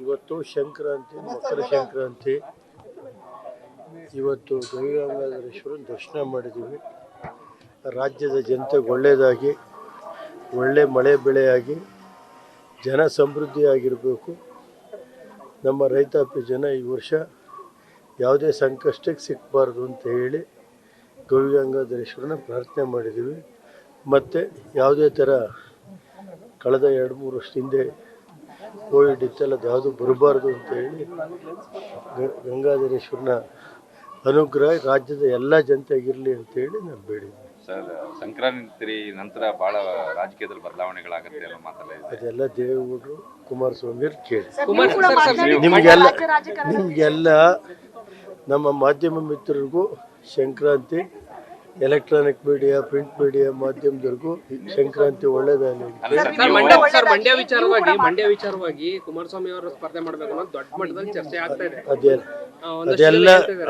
ಇವತ್ತು ಸಂಕ್ರಾಂತಿ, ಮಕರ ಸಂಕ್ರಾಂತಿ. ಇವತ್ತು ಗವಿಗಂಗಾಧರೇಶ್ವರನ ದರ್ಶನ ಮಾಡಿದ್ದೀವಿ. ರಾಜ್ಯದ ಜನತೆಗೆ ಒಳ್ಳೆಯದಾಗಿ, ಒಳ್ಳೆ ಮಳೆ ಬೆಳೆಯಾಗಿ, ಜನ ಸಮೃದ್ಧಿಯಾಗಿರಬೇಕು. ನಮ್ಮ ರೈತಾಪಿ ಜನ ಈ ವರ್ಷ ಯಾವುದೇ ಸಂಕಷ್ಟಕ್ಕೆ ಸಿಕ್ಕಬಾರ್ದು ಅಂತ ಹೇಳಿ ಗವಿಗಂಗಾಧರೇಶ್ವರನ ಪ್ರಾರ್ಥನೆ ಮಾಡಿದ್ದೀವಿ. ಮತ್ತು ಯಾವುದೇ ಥರ ಕಳೆದ 2-3 ವರ್ಷದ ಹಿಂದೆ ಕೋವಿಡ್ ಇತ್ತೆಲ್ಲ ಅದು ಯಾವುದು ಬರಬಾರ್ದು ಅಂತ ಹೇಳಿ ಗಂಗಾಧರೇಶ್ವರನ ಅನುಗ್ರಹ ರಾಜ್ಯದ ಎಲ್ಲ ಜನತೆಗಿರಲಿ ಅಂತೇಳಿ ನಾನು ಬೇಡಿದ್ದೀನಿ. ಸರ್, ಸಂಕ್ರಾಂತಿ ನಂತರ ಭಾಳ ರಾಜಕೀಯದಲ್ಲಿ ಬದಲಾವಣೆಗಳಾಗುತ್ತೆ ಅನ್ನೋ ಮಾತೆಲ್ಲ ಇದೆ. ಅದೆಲ್ಲ ದೇವೇಗೌಡರು, ಕುಮಾರಸ್ವಾಮಿ ಕೇಳಿ. ನಿಮಗೆಲ್ಲ ನಿಮಗೆಲ್ಲ ನಮ್ಮ ಮಾಧ್ಯಮ ಮಿತ್ರರಿಗೂ Sankranti, electronic media, print media ಮಾಧ್ಯಮದವರೆಗೂ ಸಂಕ್ರಾಂತಿ ಒಳ್ಳೆಯದಾಗಲಿ. ಮಂಡ್ಯ ವಿಚಾರವಾಗಿ ಕುಮಾರಸ್ವಾಮಿ ಅವರು ಸ್ಪರ್ಧೆ ಮಾಡಬೇಕು ಅನ್ನೋದು ದೊಡ್ಡ ಮಟ್ಟದಲ್ಲಿ ಚರ್ಚೆ ಆಗ್ತಾ ಇದೆ.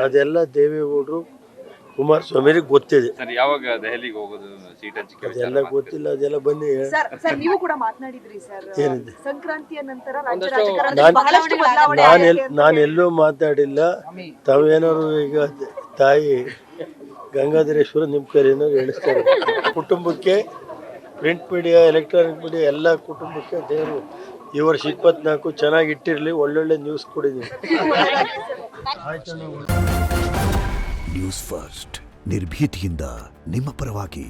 ಅದೆಲ್ಲ ದೇವೇಗೌಡರು, ಕುಮಾರಸ್ವಾಮಿಗೆ ಗೊತ್ತಿದೆ. ಸರ್, ಯಾವಾಗ ದೆಹಲಿಗೆ ಹೋಗೋದು, ಸೀಟ್ ಹಂಚಿಕೆ ಅದೆಲ್ಲ ಗೊತ್ತಿಲ್ಲ, ಅದೆಲ್ಲ ಬನ್ನಿ. ಸರ್, ನೀವು ಕೂಡ ಮಾತನಾಡಿದ್ರಿ ಸರ್, ಏನಿದೆ ಸಂಕ್ರಾಂತಿಯ ನಂತರ ರಾಜ್ಯ ರಾಜಕಾರಣದಲ್ಲಿ ಬಹಳಷ್ಟು ಬದಲಾವಣೆ ಆಗಿದೆ ಅಂತ. ನಾನೆಲ್ಲೂ ಮಾತಾಡಿಲ್ಲ. ತಾವೇನಾದ್ರು ಈಗ ತಾಯಿ ಗಂಗಾಧರೇಶ್ವರ ನಿಮ್ಮ ಕೈಲಿ ಏನಾದ್ರು ಹೇಳಿಸ್ತಾರೆ. ಕುಟುಂಬಕ್ಕೆ ಪ್ರಿಂಟ್ ಮೀಡಿಯಾ, ಎಲೆಕ್ಟ್ರಾನಿಕ್ ಮೀಡಿಯಾ ಎಲ್ಲ ಕುಟುಂಬಕ್ಕೆ ದೇವರು ಈ ವರ್ಷ 24 ಚೆನ್ನಾಗಿ ಇಟ್ಟಿರಲಿ, ಒಳ್ಳೊಳ್ಳೆ ನ್ಯೂಸ್ ಕೊಡಿದ್ದೀವಿ. ನ್ಯೂಸ್ ಫಸ್ಟ್, ನಿರ್ಭೀತಿಯಿಂದ ನಿಮ್ಮ ಪರವಾಗಿ.